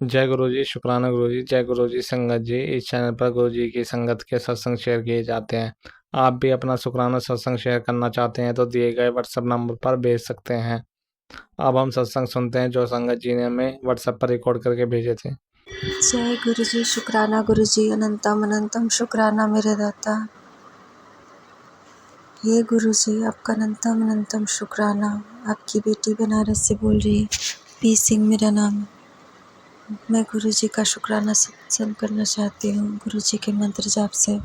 जय गुरु जी, शुक्राना गुरु जी। जय गुरु जी संगत जी। इस चैनल पर गुरु जी की संगत के सत्संग शेयर किए जाते हैं। आप भी अपना शुक्राना सत्संग शेयर करना चाहते हैं तो दिए गए व्हाट्सएप नंबर पर भेज सकते हैं। अब हम सत्संग सुनते हैं जो संगत जी ने हमें व्हाट्सएप पर रिकॉर्ड करके भेजे थे। जय गुरु जी, शुक्राना गुरु जी, अनंतम अनंतम शुक्राना मेरे दाता। ये गुरु जी, आपका अनंतम अनंतम शुक्राना। आपकी बेटी बनारस से बोल रही है, पी सिंह मेरा नाम है। मैं गुरु जी का शुक्राना सत्संग करना चाहती हूँ गुरु जी के मंत्र जाप से।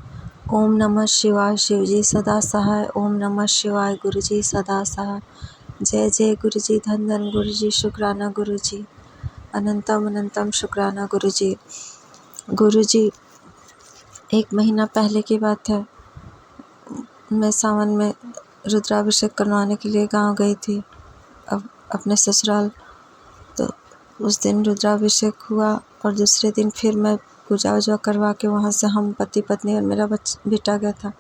ओम नमः शिवाय, शिव जी सदा सहाय। ओम नमः शिवाय, गुरु जी सदा सहाय। जय जय गुरु जी, धन धन गुरु जी, शुक्राना गुरु जी, अनंतम अनंतम शुक्राना गुरु जी। गुरु जी, 1 महीना पहले की बात है, मैं सावन में रुद्राभिषेक करवाने के लिए गांव गई थी अपने ससुराल। तो उस दिन रुद्राभिषेक हुआ और दूसरे दिन फिर मैं पूजा वूजा करवा के वहाँ से हम पति पत्नी और मेरा बेटा गया था।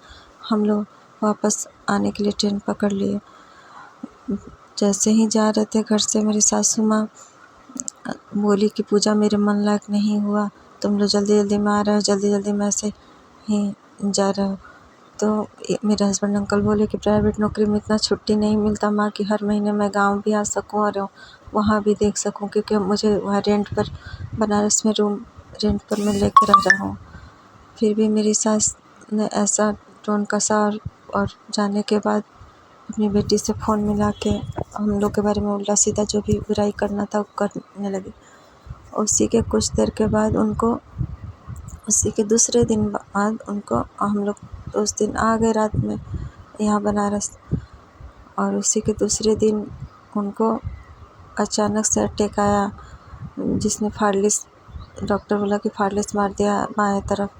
हम लोग वापस आने के लिए ट्रेन पकड़ लिए। जैसे ही जा रहे थे घर से, मेरी सासू माँ बोली कि पूजा मेरे मन लायक नहीं हुआ, तुम लोग जल्दी जल्दी में आ रहे हो, जल्दी जल्दी में ऐसे ही जा रहे हो। तो मेरे हस्बैंड अंकल बोले कि प्राइवेट नौकरी में इतना छुट्टी नहीं मिलता माँ कि हर महीने मैं गांव भी आ सकूं और वहाँ भी देख सकूं, क्योंकि मुझे वहाँ रेंट पर बनारस में रूम रेंट पर मैं लेकर रह रहा हूँ। फिर भी मेरी सास ने ऐसा टोन कसा और जाने के बाद अपनी बेटी से फ़ोन मिला के हम लोग के बारे में उल्टा सीधा जो भी बुराई करना था वो करने लगी। उसी के कुछ देर के बाद उसी के दूसरे दिन बाद उनको हम लोग उस दिन आ गए रात में यहाँ बनारस, और उसी के दूसरे दिन उनको अचानक से अटैक आया, जिसमें फाड़लिस, डॉक्टर बोला कि फाड़लिस मार दिया बाएं तरफ।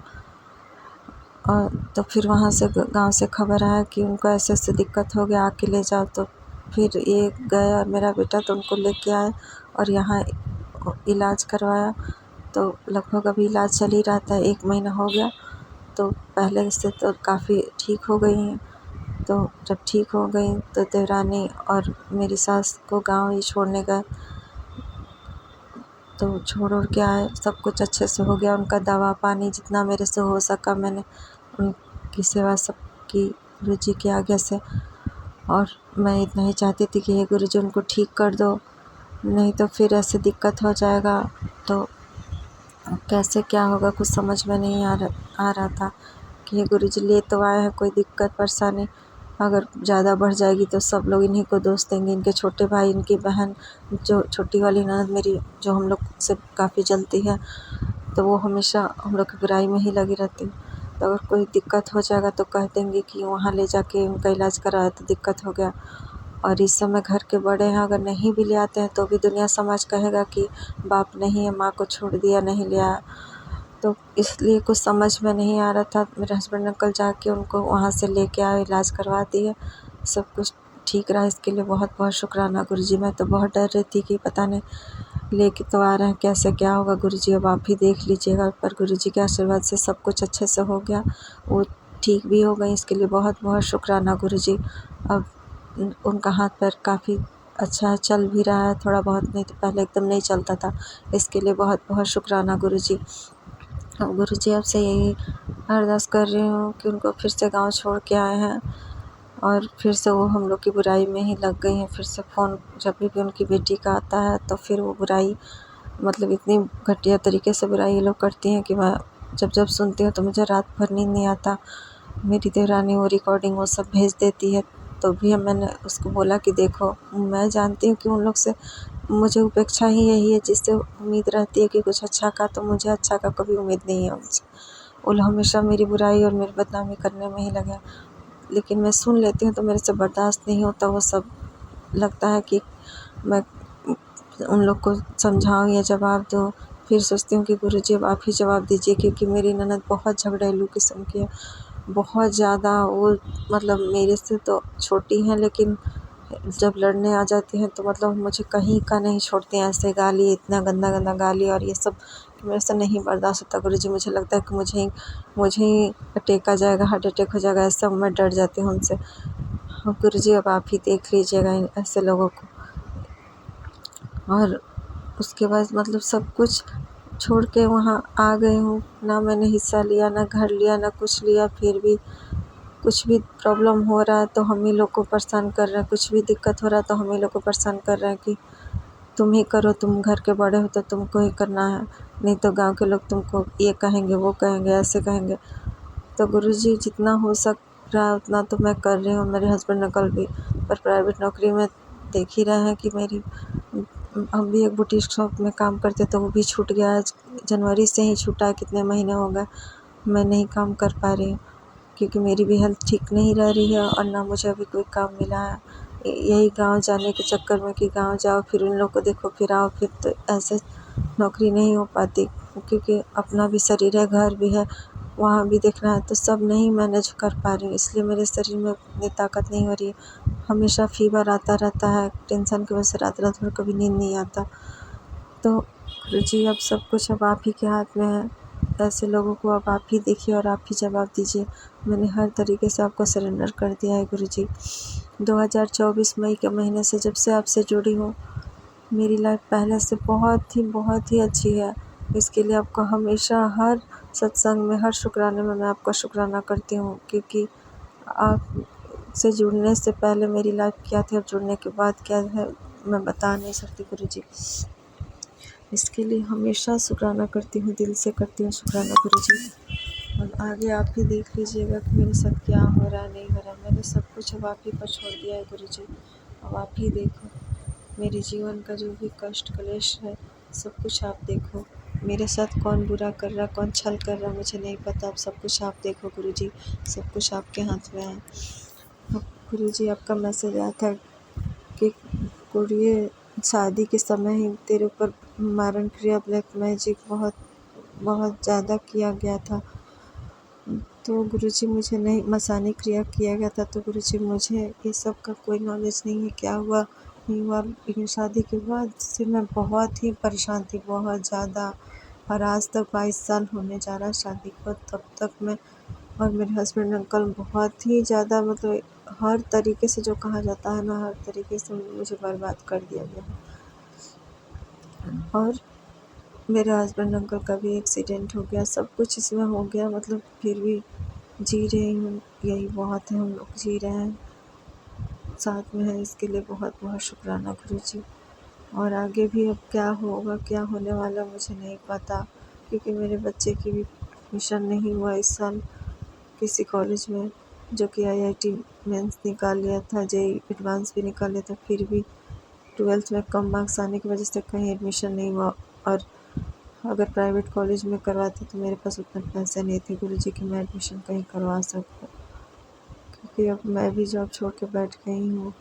और तो फिर वहाँ से गांव से खबर आया कि उनको ऐसे ऐसे दिक्कत हो गया, आके ले जाओ। तो फिर ये गए और मेरा बेटा तो उनको लेके आए और यहाँ इलाज करवाया। तो लगभग अभी इलाज चल ही रहा था, 1 महीना हो गया। तो पहले से तो काफ़ी ठीक हो गई हैं। तो जब ठीक हो गई तो देवरानी और मेरी सास को गांव ही छोड़ने गए। तो छोड़ उड़ के आए, सब कुछ अच्छे से हो गया। उनका दवा पानी जितना मेरे से हो सका मैंने उनकी सेवा सब की गुरु जी की आज्ञा से। और मैं इतना ही चाहती थी कि हे गुरु जी उनको ठीक कर दो, नहीं तो फिर ऐसे दिक्कत हो जाएगा तो कैसे क्या होगा, कुछ समझ में नहीं आ रहा था कि ये गुरु जी ले तो आए हैं, कोई दिक्कत परेशानी अगर ज़्यादा बढ़ जाएगी तो सब लोग इन्हीं को दोष देंगे। इनके छोटे भाई, इनकी बहन, जो छोटी वाली ननद मेरी, जो हम लोग से काफ़ी जलती है, तो वो हमेशा हम लोग की बुराई में ही लगी रहती। तो अगर कोई दिक्कत हो जाएगा तो कह देंगे कि वहाँ ले जाके उनका इलाज कराया तो दिक्कत हो गया। और इस समय घर के बड़े हैं, अगर नहीं भी ले आते हैं तो भी दुनिया समाज कहेगा कि बाप नहीं है, माँ को छोड़ दिया, नहीं ले आया। तो इसलिए कुछ समझ में नहीं आ रहा था। मेरे हस्बैंड अंकल जाके उनको वहाँ से लेके आए, इलाज करवा दिए, सब कुछ ठीक रहा। इसके लिए बहुत बहुत शुक्राना गुरु जी। मैं तो बहुत डर रही थी कि पता नहीं लेके तो आ रहे हैं, कैसे क्या होगा गुरु जी, अब आप ही देख लीजिएगा। पर गुरु जी के आशीर्वाद से सब कुछ अच्छे से हो गया, वो ठीक भी हो गई। इसके लिए बहुत बहुत शुक्राना गुरु जी। अब उनका हाथ पैर काफ़ी अच्छा है, चल भी रहा है थोड़ा बहुत, नहीं तो पहले एकदम नहीं चलता था। इसके लिए बहुत बहुत शुक्राना गुरु जी। अब गुरु जी आपसे यही अरदास कर रही हूँ कि उनको फिर से गांव छोड़ के आए हैं और फिर से वो हम लोग की बुराई में ही लग गई हैं। फिर से फ़ोन जब भी उनकी बेटी का आता है तो फिर वो बुराई, मतलब इतनी घटिया तरीके से बुराई ये लोग करती हैं कि मैं जब जब सुनती हूँ तो मुझे रात भर नींद नहीं आता। मेरी देवरानी वो रिकॉर्डिंग वो सब भेज देती है, तो भी मैंने उसको बोला कि देखो, मैं जानती हूँ कि उन लोग से मुझे उपेक्षा ही यही है जिससे उम्मीद रहती है कि कुछ अच्छा का, तो मुझे अच्छा का कभी उम्मीद नहीं है उनसे। वो लोग हमेशा मेरी बुराई और मेरी बदनामी करने में ही लगे। लेकिन मैं सुन लेती हूँ तो मेरे से बर्दाश्त नहीं होता वो सब। लगता है कि मैं उन लोग को समझाऊँ या जवाब दूँ। फिर सोचती हूँ कि गुरु जी अब आप ही जवाब दीजिए, क्योंकि मेरी ननद बहुत झगड़ेलू किस्म की है, बहुत ज़्यादा। वो मतलब मेरे से तो छोटी हैं, लेकिन जब लड़ने आ जाती हैं तो मतलब मुझे कहीं का नहीं छोड़ती हैं। ऐसे गाली, इतना गंदा गंदा गाली और ये सब कि मेरे से नहीं बर्दाश्त होता गुरु जी। मुझे लगता है कि मुझे ही अटैक आ जाएगा, हार्ट अटैक हो जाएगा, ऐसा मैं डर जाती हूँ उनसे। गुरु जी अब आप ही देख लीजिएगा इन ऐसे लोगों को। और उसके बाद मतलब सब कुछ छोड़ के वहाँ आ गई हूँ। ना मैंने हिस्सा लिया, ना घर लिया, ना कुछ लिया, फिर भी कुछ भी प्रॉब्लम हो रहा है तो हम ही लोग को परेशान कर रहे हैं, कुछ भी दिक्कत हो रहा है तो हम ही लोग को परेशान कर रहे हैं कि तुम ही करो, तुम घर के बड़े हो तो तुमको ही करना है, नहीं तो गाँव के लोग तुमको ये कहेंगे, वो कहेंगे, ऐसे कहेंगे। तो गुरुजी जितना हो सक रहा है उतना तो मैं कर रही हूँ। मेरे हस्बैंड अंकल भी पर प्राइवेट नौकरी में देख ही रहे हैं कि मेरी हम भी एक बुटीक शॉप में काम करते तो वो भी छूट गया है। जनवरी से ही छूटा है, कितने महीने हो गए मैं नहीं काम कर पा रही हूँ क्योंकि मेरी भी हेल्थ ठीक नहीं रह रही है और ना मुझे अभी कोई काम मिला है। यही गाँव जाने के चक्कर में कि गाँव जाओ फिर उन लोग को देखो फिर आओ, फिर तो ऐसे नौकरी नहीं हो पाती क्योंकि अपना भी शरीर है, घर भी है, वहाँ भी देखना है, तो सब नहीं मैनेज कर पा रही हूँ। इसलिए मेरे शरीर में उतनी ताकत नहीं हो रही है। हमेशा फ़ीवर आता रहता है, टेंशन की वजह से रात-रात भर कभी नींद नहीं आता। तो गुरुजी अब सब कुछ अब आप ही के हाथ में है। ऐसे लोगों को अब आप ही देखिए और आप ही जवाब दीजिए। मैंने हर तरीके से आपको सरेंडर कर दिया है गुरुजी। 2024 मई के महीने से जब से आपसे जुड़ी हूँ, मेरी लाइफ पहले से बहुत ही अच्छी है। इसके लिए आपका हमेशा हर सत्संग में, हर शुक्राने में मैं आपका शुक्राना करती हूँ क्योंकि आपसे जुड़ने से पहले मेरी लाइफ क्या थी और जुड़ने के बाद क्या है मैं बता नहीं सकती गुरुजी। इसके लिए हमेशा शुक्राना करती हूँ, दिल से करती हूँ शुक्राना गुरुजी। और आगे आप ही देख लीजिएगा कि मेरे साथ क्या हो रहा है, नहीं हो रहा। मैंने सब कुछ अब आप ही पर छोड़ दिया है गुरुजी। अब आप ही देखो मेरे जीवन का जो भी कष्ट क्लेश है, सब कुछ आप देखो। मेरे साथ कौन बुरा कर रहा, कौन छल कर रहा मुझे नहीं पता। अब सब कुछ आप देखो गुरुजी, सब कुछ आपके हाथ में है। अब गुरुजी आपका मैसेज आया था कि कुरिये शादी के समय ही तेरे ऊपर मारण क्रिया, ब्लैक मैजिक बहुत ज़्यादा किया गया था। तो गुरुजी मुझे नहीं, मसानी क्रिया किया गया था। तो गुरुजी मुझे ये सब का कोई नॉलेज नहीं है, क्या हुआ नहीं हुआ। लेकिन शादी के बाद से मैं बहुत ही परेशान थी, बहुत ज़्यादा। और आज तक 22 साल होने जा रहा है शादी को, तब तक मैं और मेरे हस्बैंड अंकल बहुत ही ज़्यादा मतलब हर तरीके से जो कहा जाता है ना, हर तरीके से मुझे बर्बाद कर दिया गया। और मेरे हस्बैंड अंकल का भी एक्सीडेंट हो गया, सब कुछ इसमें हो गया, मतलब फिर भी जी रही हूँ, यही बहुत है, हम लोग जी रहे हैं, साथ में है। इसके लिए बहुत बहुत शुक्राना गुरुजी। और आगे भी अब क्या होगा, क्या होने वाला मुझे नहीं पता क्योंकि मेरे बच्चे की भी एडमिशन नहीं हुआ इस साल किसी कॉलेज में, जो कि IIT मेंस निकाल लिया था, JEE एडवांस भी निकाल लिया था, फिर भी 12th में कम मार्क्स आने की वजह से कहीं एडमिशन नहीं हुआ। और अगर प्राइवेट कॉलेज में करवाती तो मेरे पास उतने पैसे नहीं थे गुरुजी कि मैं एडमिशन कहीं करवा सकूँ, क्योंकि अब मैं भी जॉब छोड़ के बैठ गई हूँ।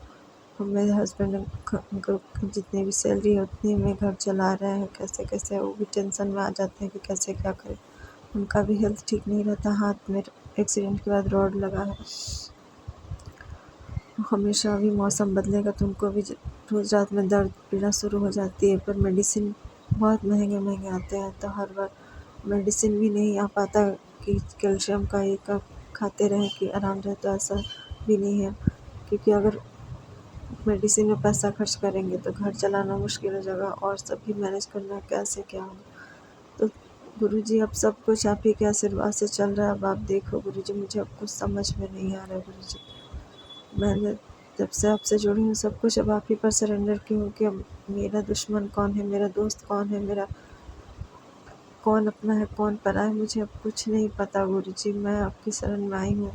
अब मेरे हस्बैंड अंकल की जितनी भी सैलरी है उतनी में घर चला रहे हैं, कैसे कैसे वो भी टेंशन में आ जाते हैं कि कैसे क्या करें। उनका भी हेल्थ ठीक नहीं रहता, हाथ में एक्सीडेंट के बाद रॉड लगा है। हमेशा अभी मौसम बदलेगा तो उनको भी रोज़ रात में दर्द पीड़ा शुरू हो जाती है। पर मेडिसिन बहुत महंगे आते हैं, तो हर बार मेडिसिन भी नहीं आ पाता कि कैल्शियम का एक खाते रहें कि आराम रहे, तो ऐसा भी नहीं है क्योंकि अगर मेडिसिन में पैसा खर्च करेंगे तो घर चलाना मुश्किल हो जाएगा और सब भी मैनेज करना कैसे क्या होगा। तो गुरुजी अब सब कुछ आप ही के आशीर्वाद से चल रहा है। अब आप देखो गुरुजी, मुझे अब कुछ समझ में नहीं आ रहा है गुरुजी। मैंने जब से आपसे जुड़ी हूँ सब कुछ अब आप ही पर सरेंडर की हूँ कि अब मेरा दुश्मन कौन है, मेरा दोस्त कौन है, मेरा कौन अपना है कौन पराया है, मुझे अब कुछ नहीं पता गुरुजी। मैं आपकी शरण में आई हूँ,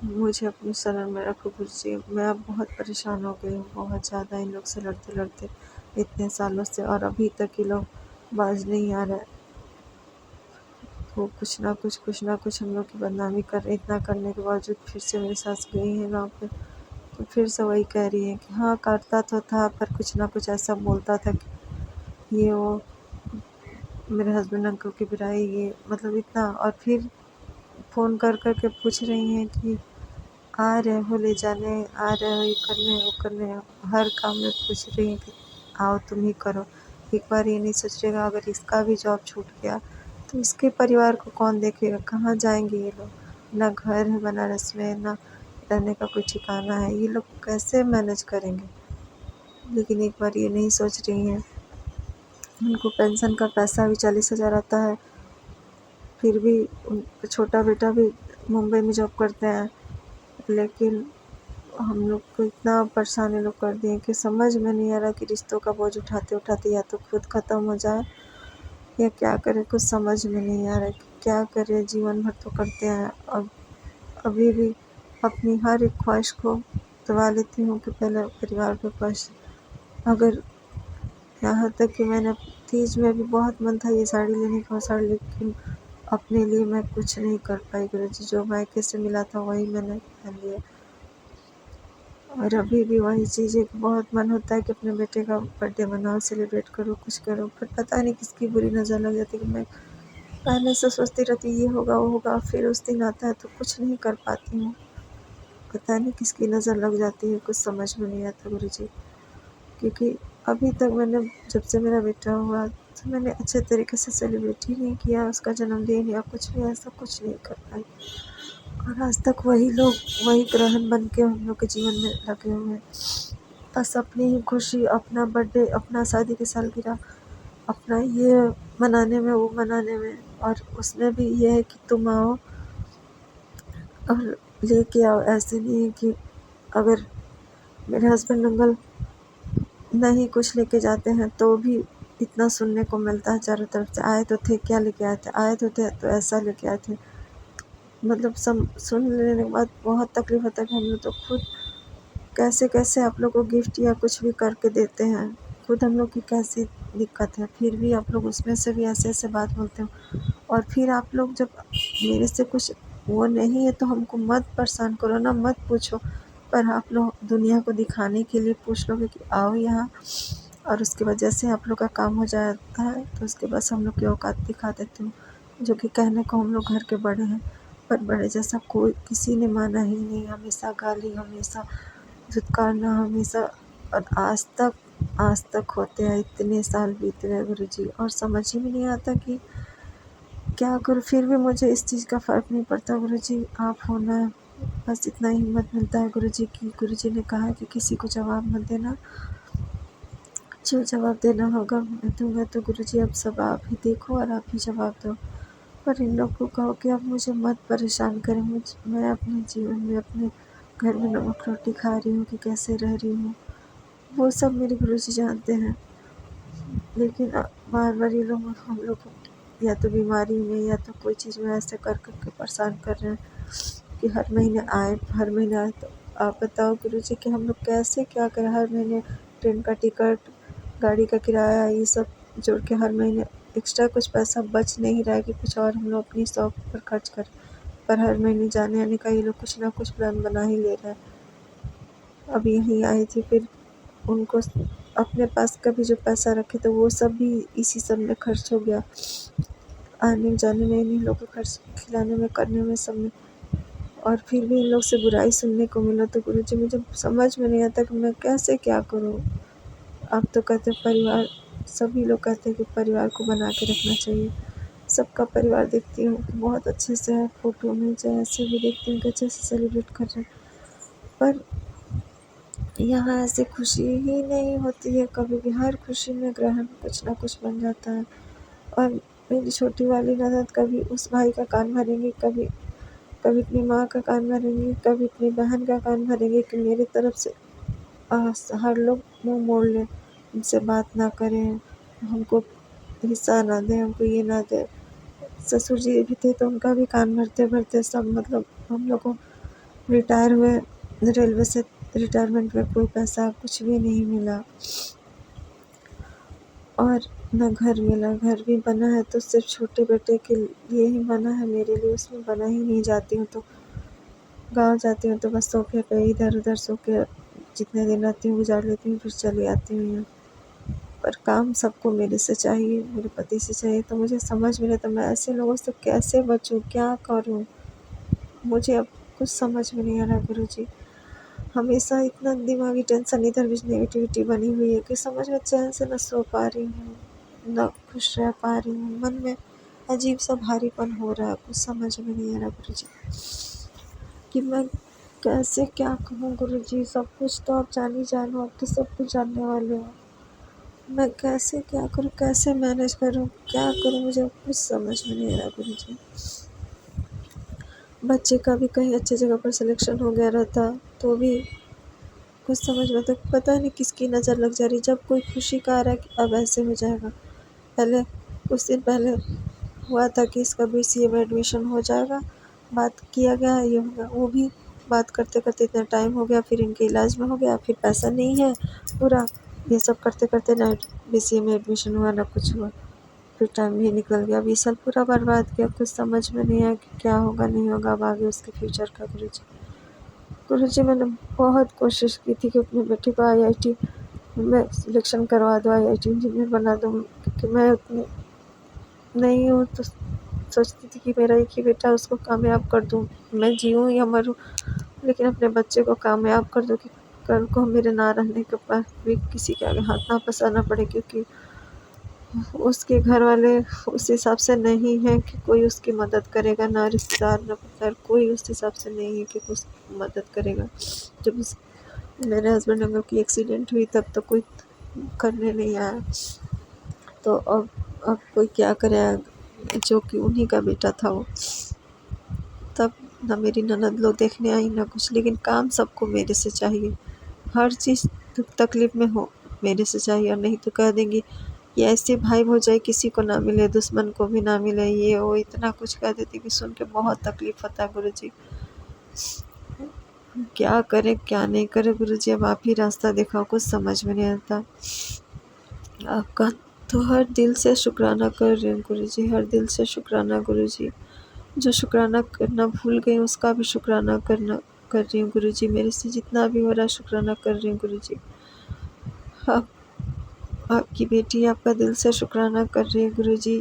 मुझे अपनी शरण में रखो गुरुजी। मैं अब बहुत परेशान हो गई हूँ, बहुत ज़्यादा इन लोग से लड़ते लड़ते इतने सालों से, और अभी तक ये लोग बाज नहीं आ रहा है। वो कुछ ना कुछ हम लोग की बदनामी कर रहे, इतना करने के बावजूद फिर से मेरी सास गई है गाँव पे, तो फिर से वही कह रही है कि हाँ करता तो था पर कुछ ना कुछ ऐसा बोलता था कि ये वो। मेरे हस्बैंड अंकल की पिटाई, ये मतलब इतना। और फिर फ़ोन कर कर के पूछ रही हैं कि आ रहे हो ले जाने, आ रहे हो ये करने वो करने, हर काम में पूछ रही हैं कि आओ तुम ही करो। एक बार ये नहीं सोच रही अगर इसका भी जॉब छूट गया तो इसके परिवार को कौन देखेगा, कहाँ जाएंगे ये लोग। ना घर है बनारस में, ना रहने का कोई ठिकाना है, ये लोग कैसे मैनेज करेंगे। लेकिन एक बार ये नहीं सोच रही हैं उनको पेंशन का पैसा भी 40,000 आता है, फिर भी छोटा बेटा भी मुंबई में जॉब करते हैं, लेकिन हम लोग को इतना परेशान ये लोग कर दिए कि समझ में नहीं आ रहा कि रिश्तों का बोझ उठाते उठाते या तो खुद ख़त्म हो जाए या क्या करें, कुछ समझ में नहीं आ रहा कि क्या करें। जीवन भर तो करते हैं, अब अभी भी अपनी हर एक ख्वाहिश को दबा लेती हूँ कि पहले परिवार को ख्वाहिश, अगर यहाँ तक कि मैंने तीज में भी बहुत मन था ये साड़ी लेने का साड़ी, लेकिन अपने लिए मैं कुछ नहीं कर पाई गुरुजी। जो मायके से मिला था वही मैंने पहन लिया, और अभी भी वही चीज़ें बहुत मन होता है कि अपने बेटे का बर्थडे मनाओ, सेलिब्रेट करो, कुछ करो, पर पता नहीं किसकी बुरी नज़र लग जाती कि मैं पहले से सोचती रहती ये होगा वो होगा, फिर उस दिन आता है तो कुछ नहीं कर पाती हूँ। पता नहीं किसकी नज़र लग जाती है, कुछ समझ में नहीं आता गुरुजी। क्योंकि अभी तक मैंने, जब से मेरा बेटा हुआ तो मैंने अच्छे तरीके से सेलिब्रेट ही नहीं किया उसका जन्मदिन या कुछ भी, ऐसा कुछ नहीं कर पाई। और आज तक वही लोग वही ग्रहण बन के हम लोग के जीवन में लगे हुए हैं, बस अपनी ही खुशी, अपना बर्थडे, अपना शादी की सालगिरह, अपना ये मनाने में वो मनाने में, और उसमें भी ये है कि तुम आओ और लेके आओ। ऐसे नहीं है कि अगर मेरे हस्बैंड अंकल नहीं कुछ लेके जाते हैं तो भी इतना सुनने को मिलता है चारों तरफ से, आए तो थे क्या लेके आए थे, आए तो थे तो ऐसा लेके आए थे। मतलब सुन लेने के बाद बहुत तकलीफ होता है कि हम लोग तो खुद कैसे कैसे आप लोग को गिफ्ट या कुछ भी करके देते हैं, खुद हम लोग की कैसी दिक्कत है, फिर भी आप लोग उसमें से भी ऐसे ऐसे बात बोलते हो। और फिर आप लोग जब मेरे से कुछ वो नहीं है तो हमको मत परेशान करो ना, मत पूछो, पर आप लोग दुनिया को दिखाने के लिए पूछ लोगे कि आओ यहाँ, और उसके बाद जैसे आप लोग का काम हो जाता है तो उसके बाद हम लोग की औकात दिखा देते हो। जो कि कहने को हम लोग घर के बड़े हैं, पर बड़े जैसा कोई किसी ने माना ही नहीं, हमेशा गाली, हमेशा धुतकारना, हमेशा। और आज तक होते हैं, इतने साल बीत गए गुरुजी, और समझ ही में नहीं आता कि क्या करूँ। फिर भी मुझे इस चीज़ का फ़र्क नहीं पड़ता गुरुजी, आप हो ना, बस इतना ही हिम्मत मिलता है गुरुजी की गुरुजी ने कहा कि किसी को जवाब मत देना, जो जवाब देना होगा मैं दूँगा। तो गुरुजी अब सब आप ही देखो और आप ही जवाब दो। पर इन लोग को कहो कि अब मुझे मत परेशान करें, मैं अपने जीवन में अपने घर में नमक रोटी खा रही हूँ कि कैसे रह रही हूँ, वो सब मेरे गुरुजी जानते हैं। लेकिन बार बार ये लोग हम लोग को या तो बीमारी में या तो कोई चीज़ में ऐसे कर कर के परेशान कर रहे हैं कि हर महीने आए। तो आप बताओ गुरुजी कि हम लोग कैसे क्या करें, हर महीने ट्रेन का टिकट, गाड़ी का किराया, ये सब जोड़ के हर महीने एक्स्ट्रा कुछ पैसा बच नहीं रहा है कि कुछ और हम लोग अपनी शौक पर खर्च करें, पर हर महीने जाने आने का ये लोग कुछ ना कुछ प्लान बना ही ले रहे हैं। अब यहीं आई थी, फिर उनको अपने पास का भी जो पैसा रखे तो वो सब भी इसी सब में खर्च हो गया, आने जाने में, इन्हीं लोग को खर्च, खिलाने में, करने में, सब में। और फिर भी इन लोग से बुराई सुनने को मिला तो गुरुजी मुझे समझ में नहीं आता कि मैं कैसे क्या करूं। आप तो कहते परिवार, सभी लोग कहते हैं कि परिवार को बना के रखना चाहिए, सबका परिवार देखती हूँ कि बहुत अच्छे से है, फ़ोटो में चाहे ऐसे भी देखती हूँ कि अच्छे से सेलिब्रेट कर रहे हैं, पर यहाँ ऐसे खुशी ही नहीं होती है कभी भी। हर खुशी में ग्रहण कुछ ना कुछ बन जाता है। और मेरी छोटी वाली ननद कभी उस भाई का कान भरेंगी, कभी कभी अपनी माँ का कान भरेंगी, कभी अपनी बहन का कान भरेंगी कि मेरी तरफ से हर लोग मुँह मोड़ लें, उनसे बात ना करें, हमको हिस्सा ना दें, हमको ये ना दें। ससुर जी भी थे तो उनका भी कान भरते भरते सब, मतलब हम लोग को रिटायर हुए रेलवे से, रिटायरमेंट में कोई पैसा कुछ भी नहीं मिला, और न घर मिला। घर भी बना है तो सिर्फ छोटे बेटे के लिए ही बना है, मेरे लिए उसमें बना ही नहीं। जाती हूँ तो गाँव जाती हूँ तो बस सोफे पे इधर उधर सो के जितने दिन रहती हूँ गुजार लेती हूँ, फिर चली आती हूँ यहाँ। पर काम सबको मेरे से चाहिए, मेरे पति से चाहिए, तो मुझे समझ में नहीं आता मैं ऐसे लोगों से कैसे बचूँ, क्या करूँ। मुझे अब कुछ समझ में नहीं आ रहा गुरुजी। हमेशा इतना दिमागी टेंशन, इधर भी नेगेटिविटी बनी हुई है कि समझ में चैन से न सो पा रही हूँ, न खुश रह पा रही हूँ। मन में अजीब सा भारीपन हो रहा है, कुछ समझ में नहीं आ रहा गुरुजी कि मैं कैसे क्या कहूँ। गुरुजी सब कुछ तो आप जान ही जानो, आप तो सब कुछ जानने वाले हो। मैं कैसे क्या करूँ, कैसे मैनेज करूँ, क्या करूँ, मुझे कुछ समझ में नहीं आ रहा गुरुजी। बच्चे का भी कहीं अच्छी जगह पर सिलेक्शन हो गया रहता तो भी कुछ समझ में तो पता नहीं किसकी नज़र लग जा रही। जब कोई खुशी का आ रहा है कि अब ऐसे हो जाएगा। पहले कुछ दिन पहले हुआ था कि इसका बीसीए में एडमिशन हो जाएगा, बात किया गया है, ये होगा, वो भी बात करते करते इतना टाइम हो गया, फिर इनके इलाज में हो गया, फिर पैसा नहीं है पूरा, ये सब करते करते ना बीसीए में एडमिशन हुआ ना कुछ हुआ, फिर टाइम भी निकल गया। अब ये साल पूरा बर्बाद किया, कुछ समझ में नहीं आया कि क्या होगा नहीं होगा अब आगे उसके फ्यूचर का। गुरुजी मैंने बहुत कोशिश की थी कि अपने बेटे को आईआईटी में सिलेक्शन करवा दूँ, आईआईटी इंजीनियर बना दूँ, क्योंकि मैं उतनी नहीं हूँ तो सोचती थी कि मेरा एक ही बेटा, उसको कामयाब कर दूँ, मैं जीऊँ या मरूँ, लेकिन अपने बच्चे को कामयाब कर दूँ कि कल को मेरे ना रहने के बाद भी किसी के आगे हाथ ना पसारना पड़े, क्योंकि उसके घर वाले उस हिसाब से नहीं है कि कोई उसकी मदद करेगा, ना रिश्तेदार ना पता, कोई उस हिसाब से नहीं है कि उसकी मदद करेगा। जब मेरे हस्बैंड अंकल की एक्सीडेंट हुई तब तो कोई करने नहीं आया, तो अब कोई क्या करे, जो कि उन्हीं का बेटा था वो। तब ना मेरी ननद लोग देखने आई ना कुछ, लेकिन काम सबको मेरे से चाहिए, हर चीज़ दुख तकलीफ़ में हो मेरे से चाहिए, और नहीं तो कह देंगी ये ऐसे भाई भौजाई किसी को ना मिले, दुश्मन को भी ना मिले, ये वो इतना कुछ कह देती कि सुन के बहुत तकलीफ़ होता है गुरुजी। क्या करें क्या नहीं करें गुरुजी, अब आप ही रास्ता दिखाओ, कुछ समझ में नहीं आता। आपका तो हर दिल से शुक्राना कर रही हूँ गुरुजी, हर दिल से शुक्राना गुरुजी। जो शुक्राना करना भूल गई उसका भी शुक्राना कर रही हूँ गुरुजी, मेरे से जितना भी हो रहा है शुक्राना कर रही हूँ गुरुजी। आप आपकी बेटी आपका दिल से शुक्राना कर रही है गुरुजी।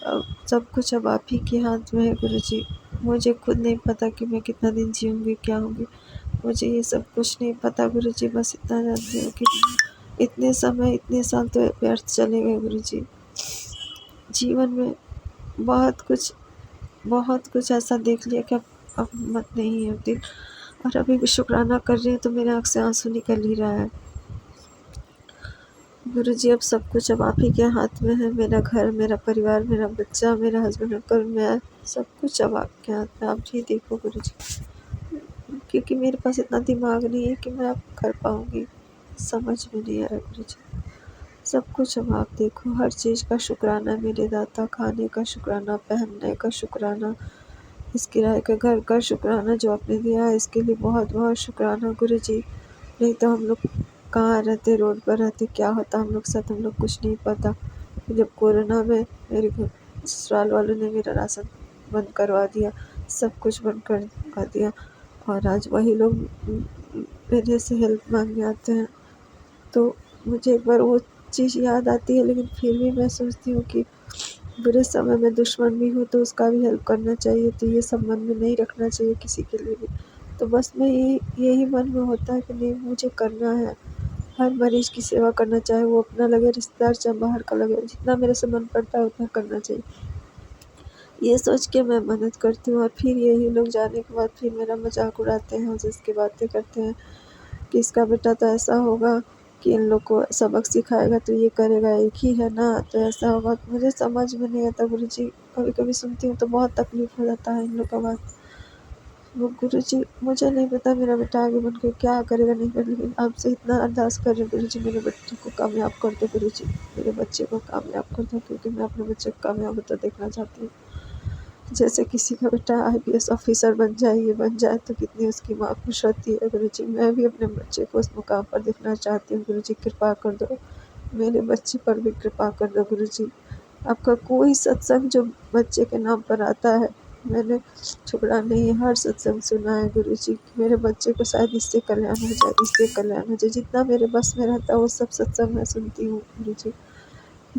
अब सब कुछ अब आप ही के हाथ में है गुरुजी। मुझे खुद नहीं पता कि मैं कितना दिन जीऊँगी, क्या होंगी, मुझे ये सब कुछ नहीं पता गुरुजी। बस इतना जानती हूँ कि इतने समय इतने साल तो व्यर्थ चले गए गुरुजी। जीवन में बहुत कुछ ऐसा देख लिया कि अब हिम्मत नहीं है दिल, और अभी भी शुक्राना कर रही हूँ तो मेरे आँख से आंसू निकल ही रहा है गुरुजी। अब सब कुछ अब आप ही के हाथ में है, मेरा घर, मेरा परिवार, मेरा बच्चा, मेरा हस्बैंड अंकल, मैं, सब कुछ अब आपके हाथ में, आप ही देखो गुरुजी। क्योंकि मेरे पास इतना दिमाग नहीं है कि मैं अब कर पाऊँगी, समझ में नहीं आ रहा गुरुजी। सब कुछ अब आप देखो, हर चीज़ का शुक्राना मेरे दाता, खाने का शुक्राना, पहनने का शुक्राना, इस किराए के घर का शुक्राना जो आपने दिया है, इसके लिए बहुत बहुत शुक्राना गुरुजी। नहीं तो हम लोग कहाँ रहते, रोड पर रहते, क्या होता हम लोग साथ, हम लोग कुछ नहीं पता। जब कोरोना में मेरे ससुराल वालों ने मेरा राशन बंद करवा दिया, सब कुछ बंद करवा दिया, और आज वही लोग मेरे से हेल्प मांगने आते हैं, तो मुझे एक बार वो चीज़ याद आती है। लेकिन फिर भी मैं सोचती हूँ कि बुरे समय में दुश्मन भी हो तो उसका भी हेल्प करना चाहिए, तो ये सब मन में नहीं रखना चाहिए किसी के लिए भी। तो बस मैं यही मन में होता है कि नहीं, मुझे करना है, हर मरीज़ की सेवा करना, चाहे वो अपना लगे रिश्तेदार, चाहे बाहर का लगे, जितना मेरे से मन पड़ता है उतना करना चाहिए, ये सोच के मैं मदद करती हूँ। और फिर यही लोग जाने के बाद फिर मेरा मज़ाक उड़ाते हैं, जिसकी बातें करते हैं कि इसका बेटा तो ऐसा होगा कि इन लोग को सबक सिखाएगा तो ये करेगा, एक ही है ना तो ऐसा होगा। मुझे समझ में नहीं आता गुरुजी, कभी-कभी सुनती हूँ तो बहुत तकलीफ़ हो जाता है इन लोग का बात। वो गुरुजी मुझे नहीं पता मेरा बेटा आगे बढ़ के क्या करेगा नहीं करेगा, लेकिन आपसे इतना अरदास कर रही हूँ गुरुजी, मेरे बच्चे को कामयाब कर दो गुरुजी, मेरे बच्चे को कामयाब कर दो, क्योंकि मैं अपने बच्चे को कामयाब होता देखना चाहती हूँ। जैसे किसी का बेटा आईपीएस ऑफिसर बन जाए, ये बन जाए तो कितनी उसकी माँ खुश होती है गुरुजी। मैं भी अपने बच्चे को उस मुकाम पर देखना चाहती हूँ गुरुजी, कृपा कर दो, मेरे बच्चे पर भी कृपा कर दो गुरुजी। आपका कोई सत्संग जो बच्चे के नाम पर आता है, मैंने छोड़ा नहीं, हर सत्संग सुना है गुरुजी। मेरे बच्चे को शायद इससे कल्याण हो जाए, इससे कल्याण हो जाए, जितना मेरे बस में रहता है वो सब सत्संग मैं सुनती हूँ गुरुजी।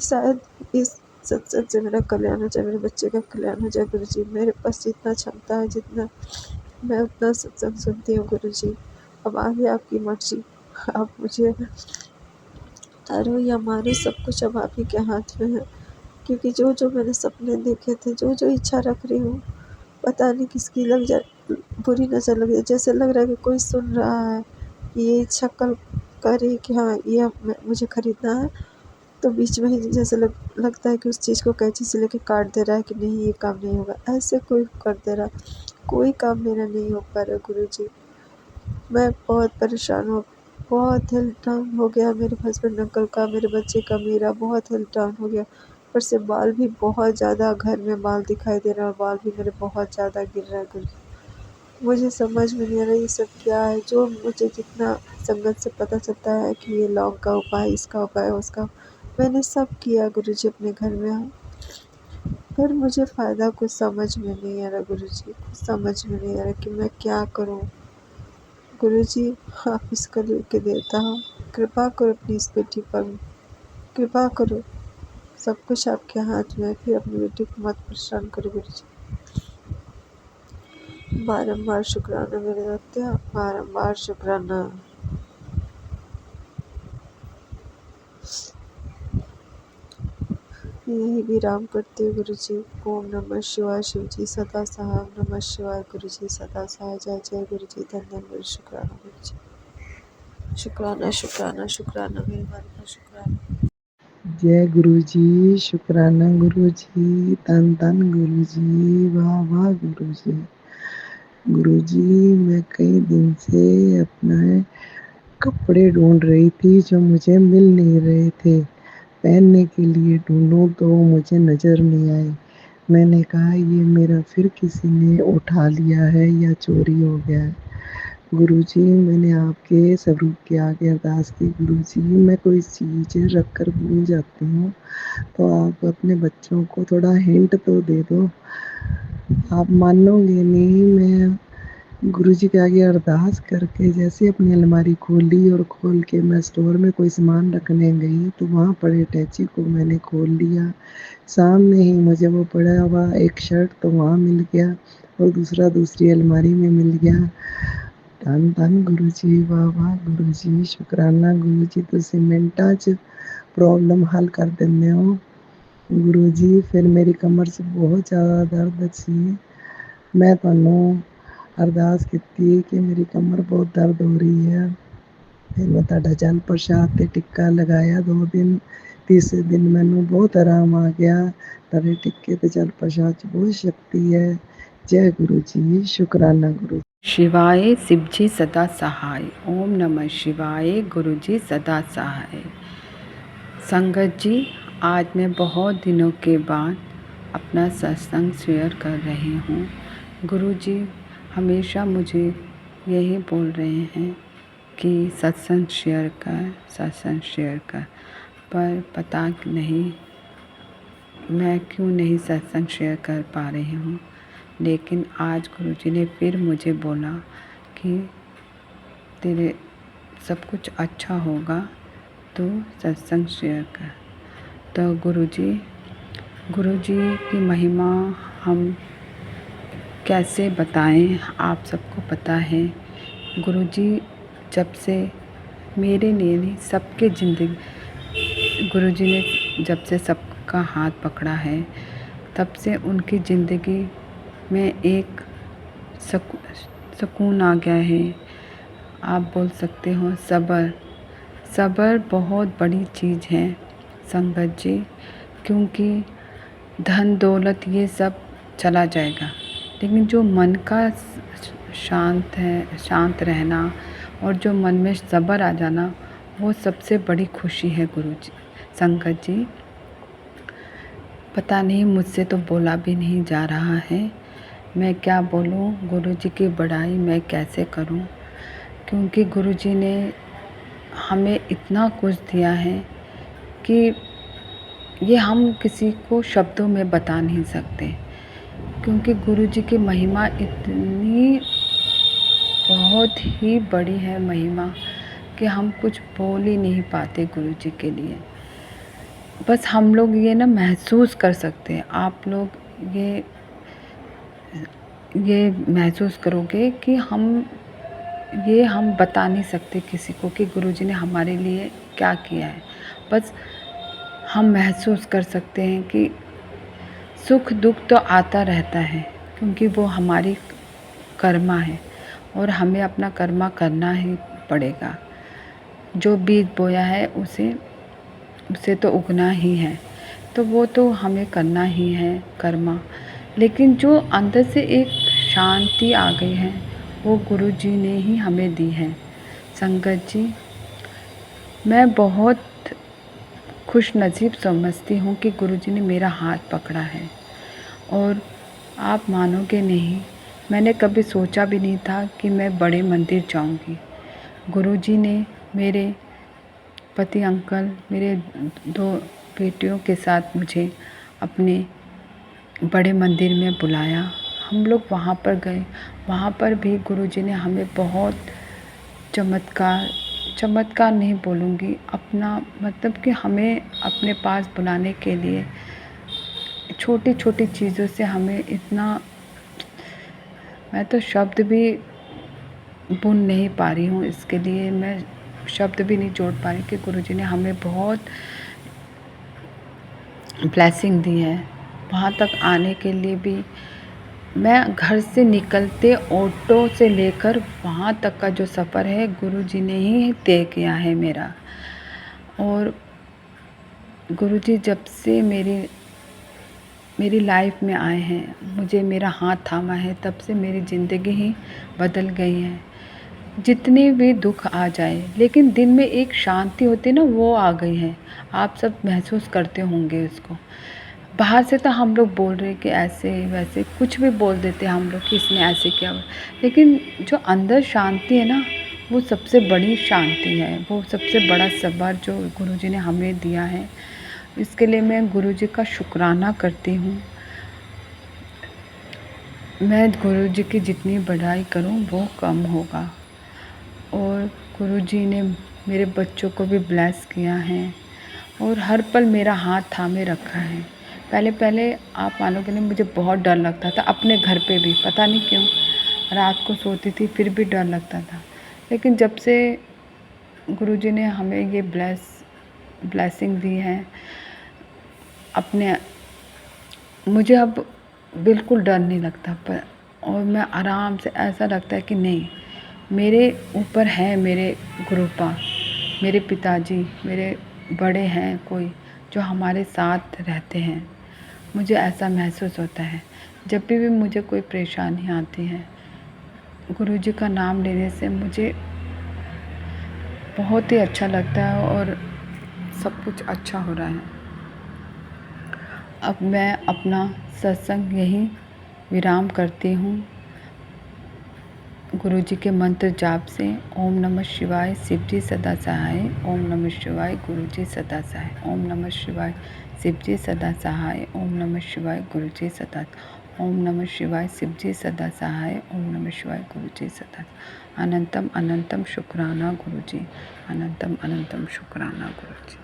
शायद इस सत्संग से मेरा कल्याण हो जाए, मेरे बच्चे का कल्याण हो जाए गुरुजी। मेरे पास जितना क्षमता है, जितना मैं उतना सत्संग सुनती हूँ गुरुजी। अब आगे आपकी मर्जी, आप मुझे तारो या मारो, सब कुछ अब आप ही के हाथ में है। क्योंकि जो जो मैंने सपने देखे थे, जो जो इच्छा रख रही हूँ, पता नहीं किसकी लग जाए, बुरी नज़र लग जाए, जैसे लग रहा है कि कोई सुन रहा है, ये इच्छा कल करे कि हाँ ये मुझे खरीदना है, तो बीच में ही जैसे लगता है कि उस चीज़ को कैंची से लेके काट दे रहा है कि नहीं ये काम नहीं होगा, ऐसे कोई कर दे रहा, कोई काम मेरा नहीं हो पा रहा गुरुजी। मैं बहुत परेशान हूँ, बहुत हेल्थ डाउन हो गया मेरे हस्बैंड अंकल का, मेरे बच्चे का, मेरा बहुत हेल्थ डाउन हो गया। ऊपर से बाल भी बहुत ज़्यादा घर में बाल दिखाई दे रहा है और बाल भी मेरे बहुत ज़्यादा गिर रहा है गुरुजी। मुझे समझ में नहीं आ रहा ये सब क्या है, जो मुझे जितना संगत से पता चलता है कि ये लौंग का उपाय, इसका उपाय, उसका, मैंने सब किया गुरुजी अपने घर में, पर मुझे फ़ायदा कुछ समझ में नहीं आ रहा गुरुजी, कुछ समझ में नहीं आ रहा कि मैं क्या करूँ। गुरुजी आप इसको लेके देता हूँ, कृपा करो अपनी इस बेटी पर, कृपा करो, सब कुछ आपके हाथ में है, फिर अपनी बेटी को मत परेशान करो गुरुजी। बारंबार शुक्राना मेरे दाता, बारंबार शुक्राना। यही विराम करते हुए गुरुजी, ओम नमः शिवाय, शिवजी सदा सहाय, ओम नमः शिवाय, गुरुजी सदा सहाय, जय जय गुरुजी, धन धन गुरु, शुक्राना गुरुजी, शुक्राना शुक्राना शुक्राना मेरे बाबा, शुक्राना। जय गुरुजी, शुक्राना गुरुजी, धन धन गुरुजी, वाह वाह गुरुजी। गुरुजी मैं कई दिन से अपना कपड़े ढूंढ रही थी जो मुझे मिल नहीं रहे थे, पहनने के लिए ढूंढूं तो मुझे नज़र नहीं आए। मैंने कहा ये मेरा फिर किसी ने उठा लिया है या चोरी हो गया है। गुरुजी मैंने आपके स्वरूप के आगे अरदास की, गुरुजी मैं कोई चीज़ रख कर भूल जाती हूँ तो आप अपने बच्चों को थोड़ा हिंट तो दे दो। आप मानोगे नहीं, मैं गुरुजी के आगे अरदास करके जैसे अपनी अलमारी खोली और खोल के मैं स्टोर में कोई सामान रखने गई तो वहाँ पड़े अटैची को मैंने खोल लिया। सामने ही मुझे वो पड़ा हुआ एक शर्ट तो वहाँ मिल गया और दूसरा दूसरी अलमारी में मिल गया। धन धन गुरुजी, वाह वाह गुरुजी, शुक्राना गुरुजी, तुसीं मिंटां च प्रॉब्लम हल कर दिंदे हो। गुरुजी फिर मेरी कमर 'ਚ बहुत ज़्यादा दर्द सी, मैं ਤੁਹਾਨੂੰ ਅਰਦਾਸ ਕੀਤੀ ਕਿ ਮੇਰੀ ਕਮਰ ਬਹੁਤ ਦਰਦ ਹੋ ਰਹੀ ਹੈ। ਫਿਰ ਮੈਂ ਤੁਹਾਡਾ ਜਲ ਪ੍ਰਸ਼ਾਦ ਤੇ ਟਿੱਕਾ ਲਗਾਇਆ 2 ਦਿਨ, ਤੀਸਰੇ ਦਿਨ ਮੈਨੂੰ ਬਹੁਤ ਆਰਾਮ ਆ ਗਿਆ। ਤੁਹਾਡੇ ਟਿੱਕੇ ਤੇ ਜਲ ਪ੍ਰਸ਼ਾਦ 'ਚ ਬਹੁਤ ਸ਼ਕਤੀ ਹੈ। जय गुरु जी, शुक्राना गुरु। शिवाय शिवजी सदा सहाय, ओम नमः शिवाय, गुरुजी सदा सहाय। संगत जी, आज मैं बहुत दिनों के बाद अपना सत्संग शेयर कर रही हूँ। गुरुजी हमेशा मुझे यही बोल रहे हैं कि सत्संग शेयर कर, सत्संग शेयर कर, पर पता नहीं मैं क्यों नहीं सत्संग शेयर कर पा रही हूँ। लेकिन आज गुरुजी ने फिर मुझे बोला कि तेरे सब कुछ अच्छा होगा तो सत्संग शेयर कर। तो गुरुजी की महिमा हम कैसे बताएं, आप सबको पता है। गुरुजी जब से मेरे लिए नहीं सबके ज़िंदगी, गुरुजी ने जब से सबका हाथ पकड़ा है तब से उनकी ज़िंदगी में एक सुकून आ गया है। आप बोल सकते हो सब्र बहुत बड़ी चीज़ है संगत जी, क्योंकि धन दौलत ये सब चला जाएगा, लेकिन जो मन का शांत रहना और जो मन में सब्र आ जाना वो सबसे बड़ी खुशी है। गुरुजी संगत जी, पता नहीं मुझसे तो बोला भी नहीं जा रहा है, मैं क्या बोलूँ, गुरुजी की बड़ाई मैं कैसे करूँ, क्योंकि गुरुजी ने हमें इतना कुछ दिया है कि ये हम किसी को शब्दों में बता नहीं सकते, क्योंकि गुरुजी की महिमा इतनी बहुत ही बड़ी है महिमा कि हम कुछ बोल ही नहीं पाते गुरुजी के लिए। बस हम लोग ये ना महसूस कर सकते हैं, आप लोग ये महसूस करोगे कि हम बता नहीं सकते किसी को कि गुरुजी ने हमारे लिए क्या किया है। बस हम महसूस कर सकते हैं कि सुख दुख तो आता रहता है, क्योंकि वो हमारी कर्मा है और हमें अपना कर्मा करना ही पड़ेगा। जो बीज बोया है उसे उसे तो उगना ही है, तो वो तो हमें करना ही है कर्मा। लेकिन जो अंदर से एक शांति आ गई है वो गुरु जी ने ही हमें दी है। संगत जी, मैं बहुत खुश नसीब समझती हूँ कि गुरु जी ने मेरा हाथ पकड़ा है। और आप मानोगे नहीं, मैंने कभी सोचा भी नहीं था कि मैं बड़े मंदिर जाऊँगी। गुरु जी ने मेरे पति अंकल, मेरे 2 बेटियों के साथ मुझे अपने बड़े मंदिर में बुलाया। हम लोग वहाँ पर गए। वहाँ पर भी गुरु जी ने हमें बहुत चमत्कार नहीं बोलूँगी, अपना मतलब कि हमें अपने पास बुलाने के लिए छोटी छोटी चीज़ों से हमें इतना, मैं तो शब्द भी बुन नहीं पा रही हूँ, इसके लिए मैं शब्द भी नहीं जोड़ पा रही कि गुरु जी ने हमें बहुत ब्लेसिंग दी है। वहाँ तक आने के लिए भी मैं घर से निकलते ऑटो से लेकर वहाँ तक का जो सफ़र है गुरु जी ने ही तय किया है मेरा। और गुरु जी जब से मेरी लाइफ में आए हैं, मुझे मेरा हाथ थामा है, तब से मेरी ज़िंदगी ही बदल गई है। जितने भी दुख आ जाए, लेकिन दिल में एक शांति होती है ना, वो आ गई है। आप सब महसूस करते होंगे उसको। बाहर से तो हम लोग बोल रहे कि ऐसे वैसे कुछ भी बोल देते हैं हम लोग कि इसने ऐसे किया, लेकिन जो अंदर शांति है ना, वो सबसे बड़ी शांति है। वो सबसे बड़ा सबर जो गुरु जी ने हमें दिया है, इसके लिए मैं गुरु जी का शुक्राना करती हूँ। मैं गुरु जी की जितनी बड़ाई करूँ वो कम होगा। और गुरु जी ने मेरे बच्चों को भी ब्लेस किया है और हर पल मेरा हाथ थामे रखा है। पहले आप मानोगे नहीं, मुझे बहुत डर लगता था अपने घर पे भी, पता नहीं क्यों। रात को सोती थी फिर भी डर लगता था। लेकिन जब से गुरु जी ने हमें ये ब्लेसिंग दी है, मुझे अब बिल्कुल डर नहीं लगता। पर और मैं आराम से, ऐसा लगता है कि नहीं, मेरे ऊपर है मेरे गुरुपा, मेरे पिताजी, मेरे बड़े हैं कोई जो हमारे साथ रहते हैं। मुझे ऐसा महसूस होता है जब भी मुझे कोई परेशानी आती है, गुरु जी का नाम लेने से मुझे बहुत ही अच्छा लगता है और सब कुछ अच्छा हो रहा है। अब मैं अपना सत्संग यहीं विराम करती हूँ गुरु जी के मंत्र जाप से। ओम नमः शिवाय, शिव जी सदा सहाय। ओम नमः शिवाय, गुरु जी सदा सहाय। ओम नमः शिवाय, शिव जी सदा सहाय। ओम नमः शिवाय, गुरु जी सदा। ओम नमः शिवाय, शिव जी सदा सहाय। ओम नमः शिवाय, गुरु जी सदा। अनंतम अनंतम शुक्राना गुरु जी। अनंतम अनंतम शुक्राना गुरु जी।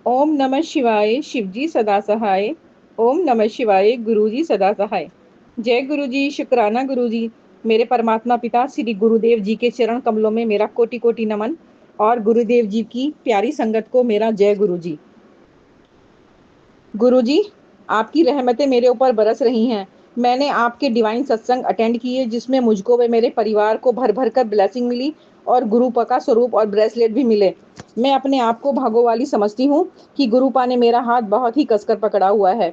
ओम नमः शिवाय, शिवजी सदा सहाय। ओम नमः शिवाय, गुरुजी सदा सहाय। जय गुरुजी, शुक्राना गुरुजी। मेरे परमात्मा पिता श्री गुरुदेव जी के चरण कमलों में मेरा कोटि कोटि नमन और गुरुदेव जी की प्यारी संगत को मेरा जय गुरुजी। गुरुजी, आपकी रहमतें मेरे ऊपर बरस रही हैं। मैंने आपके डिवाइन सत्संग अटेंड किए जिसमें मुझको व मेरे परिवार को भर भर कर ब्लेसिंग मिली और गुरुपा का स्वरूप और ब्रेसलेट भी मिले। मैं अपने आप को भागोवाली समझती हूँ कि गुरुपा ने मेरा हाथ बहुत ही कसकर पकड़ा हुआ है।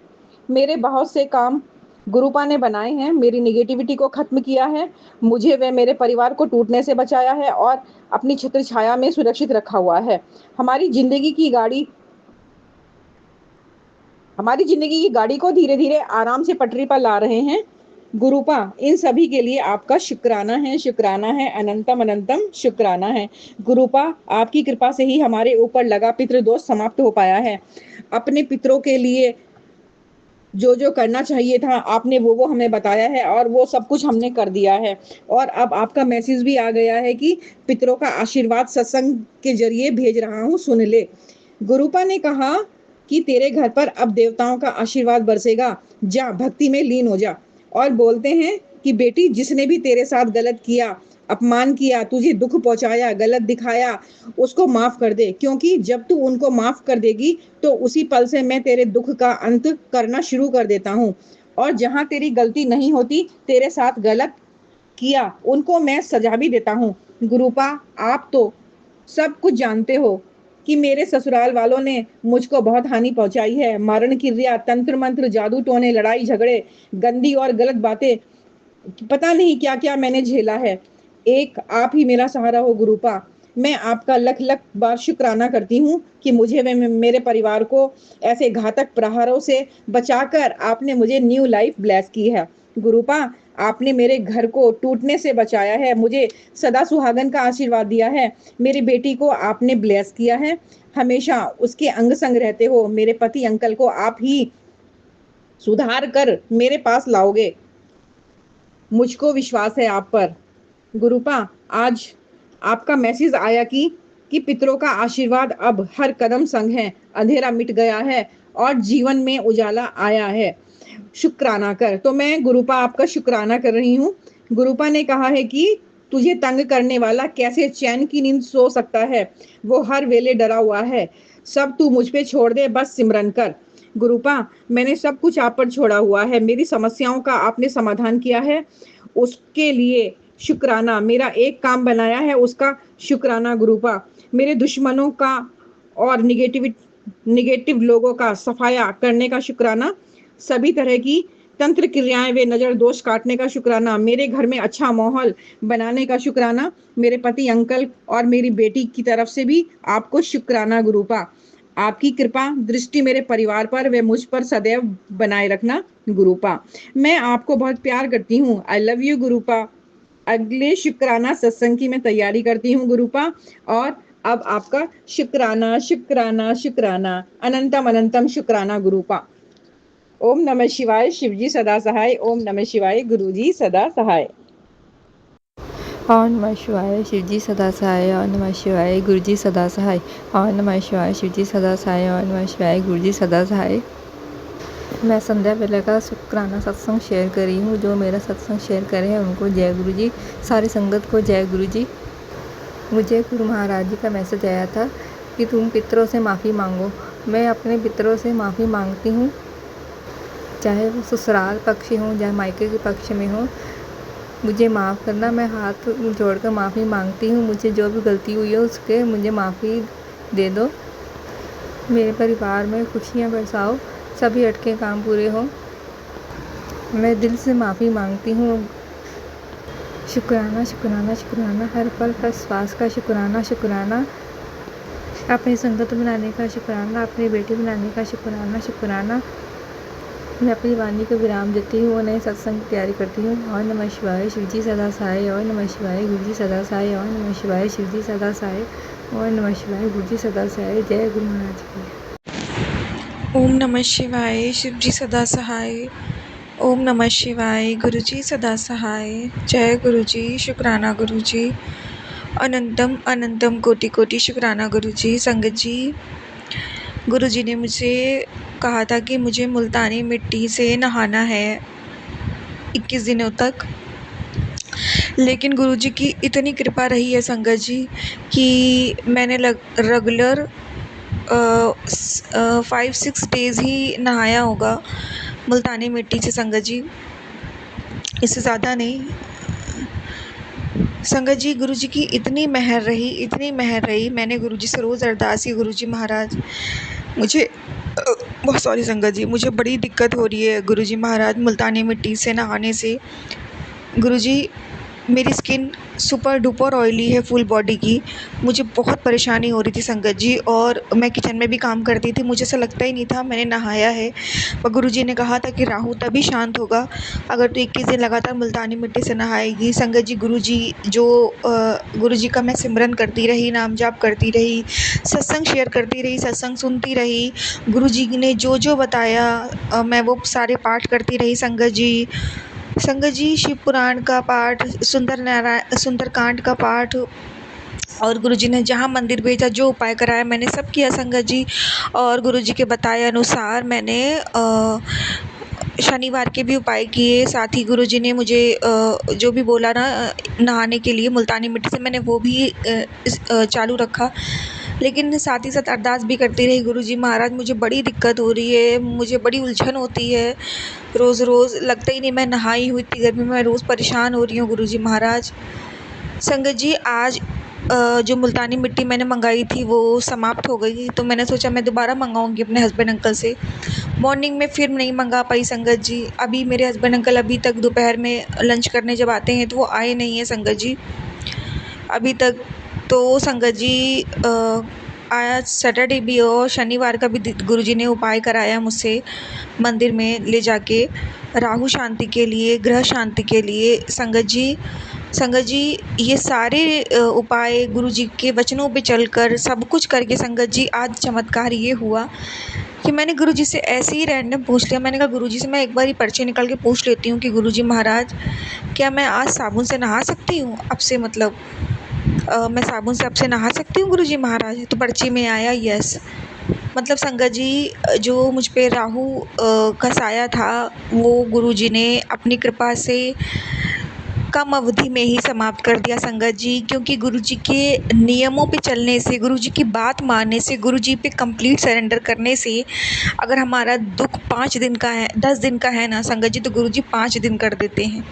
मेरे बहुत से काम गुरुपा ने बनाए हैं, मेरी निगेटिविटी को खत्म किया है, मुझे व मेरे परिवार को टूटने से बचाया है और अपनी छत्र छाया में सुरक्षित रखा हुआ है। हमारी जिंदगी की गाड़ी को धीरे धीरे आराम से पटरी पर ला रहे हैं गुरुपा। इन सभी के लिए आपका शुक्राना है, अनंतम अनंतम शुक्राना है गुरुपा। आपकी कृपा से ही हमारे ऊपर लगा पितृदोष समाप्त हो पाया है। अपने पितरों के लिए जो जो करना चाहिए था आपने वो हमें बताया है और वो सब कुछ हमने कर दिया है। और अब आपका मैसेज भी आ गया है कि पितरों का आशीर्वाद सत्संग के जरिए भेज रहा हूँ, सुन ले। गुरुपा ने कहा कि तेरे घर पर अब देवताओं का आशीर्वाद बरसेगा, जा भक्ति में लीन हो जा। और बोलते हैं कि बेटी, जिसने भी तेरे साथ गलत किया, अपमान किया, तुझे दुख पहुंचाया, गलत दिखाया, उसको माफ कर दे, क्योंकि जब तू उनको माफ कर देगी तो उसी पल से मैं तेरे दुख का अंत करना शुरू कर देता हूँ। और जहां तेरी गलती नहीं होती, तेरे साथ गलत किया, उनको मैं सजा भी देता हूँ। गुरुपा, आप तो सब कुछ जानते हो, कि मेरे ससुराल वालों ने मुझको बहुत हानि पहुँचाई है। मारण क्रिया, तंत्र मंत्र, जादू टोने, लड़ाई झगड़े, गंदी और गलत बातें, पता नहीं क्या-क्या मैंने झेला है। एक आप ही मेरा सहारा हो गुरुपा। मैं आपका लख-लख बार शुक्राना करती हूँ कि मुझे व मेरे परिवार को ऐसे घातक प्रहारों से बचाकर आपने मुझे न्यू लाइफ ब्लेस की है। गुरुपा, आपने मेरे घर को टूटने से बचाया है, मुझे सदा सुहागन का आशीर्वाद दिया है, मेरी बेटी को आपने ब्लेस किया है, हमेशा उसके अंग-संग रहते हो। मेरे पति अंकल को आप ही सुधार कर मेरे पास लाओगे। मुझको विश्वास है आप पर। गुरुपा, आज आपका मैसेज आया कि पितरों का आशीर्वाद अब हर कदम संग है, अंधेरा मिट गया है और जीवन में उजाला आया है। शुक्राना कर। तो मैं गुरुपा आपका शुक्राना कर रही हूँ। गुरुपा ने कहा है कि तुझे तंग करने वाला कैसे चैन की नींद सो सकता है, वो हर वेले डरा हुआ है। सब तू मुझ पे छोड़ दे, बस सिमरन कर। गुरुपा, मैंने सब कुछ आप पर छोड़ा हुआ है, मेरी समस्याओं का आपने समाधान किया है, उसके लिए शुक्राना। मेरा एक काम बनाया है, उसका शुक्राना गुरुपा। मेरे दुश्मनों का और नेगेटिव लोगों का सफाया करने का शुक्राना। सभी तरह की तंत्र क्रियाएं व नजर दोष काटने का शुक्राना। मेरे घर में अच्छा माहौल बनाने का शुक्राना। मेरे पति अंकल और मेरी बेटी की तरफ से भी आपको शुक्राना गुरुपा। आपकी कृपा दृष्टि मेरे परिवार पर व मुझ पर सदैव बनाए रखना गुरुपा। मैं आपको बहुत प्यार करती हूँ। I love you गुरुपा। अगले शुक्राना सत्संग की मैं तैयारी करती हूँ गुरुपा। और अब आपका शुक्राना शुक्राना शुक्राना अनंतम अनंतम शुक्राना गुरुपा। ओम नमः शिवाय। शिवजी सदा सहाय। ओम नमः शिवाय। गुरुजी सदा सहाय। ओम नमः शिवाय शिवजी सदा सहाय। ओम नमः शिवाय गुरुजी सदा सहाय। ओम नमः शिवाय शिवजी सदा सहाय। ओम नमः शिवाय गुरुजी सदा सहाय। मैं संध्या वेला का शुक्राना सत्संग शेयर कर रही हूँ। जो मेरा सत्संग शेयर करे हैं उनको जय गुरु जी, सारी संगत को जय गुरु जी। मुझे गुरु महाराज जी का मैसेज आया था कि तुम पितरों से माफ़ी मांगो। मैं अपने पितरों से माफ़ी मांगती हूँ, चाहे वो ससुराल पक्ष हों चाहे मायके के पक्ष में हो। मुझे माफ़ करना, मैं हाथ जोड़कर माफ़ी मांगती हूँ। मुझे जो भी गलती हुई है उसके मुझे माफ़ी दे दो। मेरे परिवार में खुशियाँ बरसाओ, सभी अटके काम पूरे हों। मैं दिल से माफ़ी मांगती हूँ। शुक्राना शुक्राना शुक्राना, हर पल हर श्वास का शुक्राना शुक्राना, अपनी संगत बनाने का शुक्राना, अपनी बेटी बनाने का शुक्राना शुक्राना। मैं अपनी वाणी को विराम देती हूँ और नए सत्संग की तैयारी करती हूँ। ओम नमः शिवाय शिवजी सदा सहाय। ओम नमः शिवाय गुरुजी सदा सहाय। ओम नमः शिवाय शिवजी सदा सहाय। ओम नमः शिवाय गुरुजी सदा सहाय। जय गुरु महाराज की। ओम नमः शिवाय शिवजी सदा सहाय। ओम नमः शिवाय गुरुजी सदा सहाय। जय गुरुजी। शुक्राना गुरुजी। अनंतम अनंतम कोटि कोटि शुक्राना गुरुजी। संगत जी, गुरुजी ने मुझे कहा था कि मुझे मुल्तानी मिट्टी से नहाना है 21 दिनों तक, लेकिन गुरुजी की इतनी कृपा रही है संगत जी कि मैंने रेगुलर 5-6 डेज़ ही नहाया होगा मुल्तानी मिट्टी से संगत जी, इससे ज़्यादा नहीं। संगत जी, गुरुजी की इतनी मेहर रही। मैंने गुरुजी से रोज़ अरदास की, गुरुजी महाराज मुझे बहुत सॉरी संगत जी, मुझे बड़ी दिक्कत हो रही है गुरुजी महाराज मुल्तानी मिट्टी से नहाने से। गुरुजी, मेरी स्किन सुपर डुपर ऑयली है फुल बॉडी की, मुझे बहुत परेशानी हो रही थी संगत जी। और मैं किचन में भी काम करती थी, मुझे ऐसा लगता ही नहीं था मैंने नहाया है। पर गुरुजी ने कहा था कि राहु तभी शांत होगा अगर तो 21 दिन लगातार मुल्तानी मिट्टी से नहाएगी। संगत जी, गुरुजी का मैं सिमरन करती रही, नाम जाप करती रही, सत्संग शेयर करती रही, सत्संग सुनती रही। गुरुजी ने जो जो बताया मैं वो सारे पाठ करती रही संगत जी। शिव पुराण का पाठ, सुंदरकांड का पाठ, और गुरुजी ने जहाँ मंदिर भेजा जो उपाय कराया मैंने सब किया संगत जी। और गुरुजी के बताए अनुसार मैंने शनिवार के भी उपाय किए। साथ ही गुरुजी ने मुझे जो भी बोला ना नहाने के लिए मुल्तानी मिट्टी से, मैंने वो भी चालू रखा। लेकिन साथ ही साथ अरदास भी करती रही, गुरुजी महाराज मुझे बड़ी दिक्कत हो रही है, मुझे बड़ी उलझन होती है, रोज़ लगता ही नहीं मैं नहाई हूँ, इतनी गर्मी में मैं रोज़ परेशान हो रही हूँ गुरुजी महाराज। संगत जी, आज जो मुल्तानी मिट्टी मैंने मंगाई थी वो समाप्त हो गई, तो मैंने सोचा मैं दोबारा मंगाऊंगी अपने हस्बैंड अंकल से। मॉर्निंग में फिर नहीं मंगा पाई संगत जी। अभी मेरे हस्बैंड अंकल अभी तक दोपहर में लंच करने जब आते हैं तो वो आए नहीं हैं संगत जी अभी तक। तो संगत जी आज सैटरडे भी और शनिवार का भी गुरुजी ने उपाय कराया मुझसे मंदिर में ले जाके, राहु शांति के लिए, ग्रह शांति के लिए। संगत जी ये सारे उपाय गुरुजी के वचनों पे चलकर सब कुछ करके संगत जी आज चमत्कार ये हुआ कि मैंने गुरुजी से ऐसे ही रैंडम पूछ लिया। मैंने कहा गुरुजी से मैं एक बार ही पर्ची निकाल के पूछ लेती हूँ कि गुरुजी महाराज क्या मैं आज साबुन से नहा सकती हूँ अब से, मतलब मैं साबुन से अब से नहा सकती हूँ गुरुजी महाराज? तो पर्ची में आया यस। मतलब संगत जी जो मुझ पे राहु का साया था वो गुरुजी ने अपनी कृपा से कम अवधि में ही समाप्त कर दिया संगत जी, क्योंकि गुरुजी के नियमों पे चलने से, गुरुजी की बात मानने से, गुरुजी पे कंप्लीट सरेंडर करने से अगर हमारा दुख 5 दिन का है, 10 दिन का है ना संगत जी, तो गुरुजी 5 दिन कर देते हैं।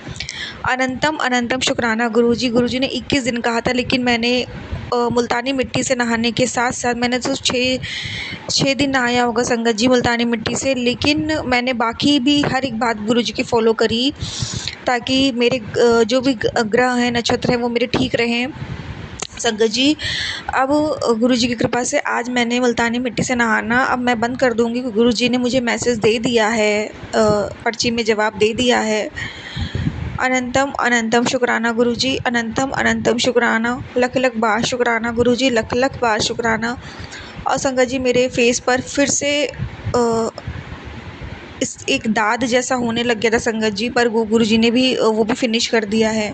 अनंतम अनंतम शुक्राना गुरुजी। गुरुजी ने 21 दिन कहा था, लेकिन मैंने मुल्तानी मिट्टी से नहाने के साथ साथ मैंने तो 6 दिन नहाया होगा संगत जी मुल्तानी मिट्टी से, लेकिन मैंने बाकी भी हर एक बात गुरुजी की फ़ॉलो करी ताकि मेरे जो भी ग्रह हैं, नक्षत्र हैं, वो मेरे ठीक रहें संगत जी। अब गुरुजी की कृपा से आज मैंने मुल्तानी मिट्टी से नहाना अब मैं बंद कर दूँगी। गुरुजी ने मुझे मैसेज दे दिया है, पर्ची में जवाब दे दिया है। अनंतम अनंतम शुक्राना गुरुजी, अनंतम अनंतम शुक्राना, लख लख बार शुक्राना गुरुजी, लख लख बार शुक्राना। और संगत जी मेरे फेस पर फिर से इस एक दाद जैसा होने लग गया था संगत जी, पर वो गुरुजी ने भी वो भी फिनिश कर दिया है।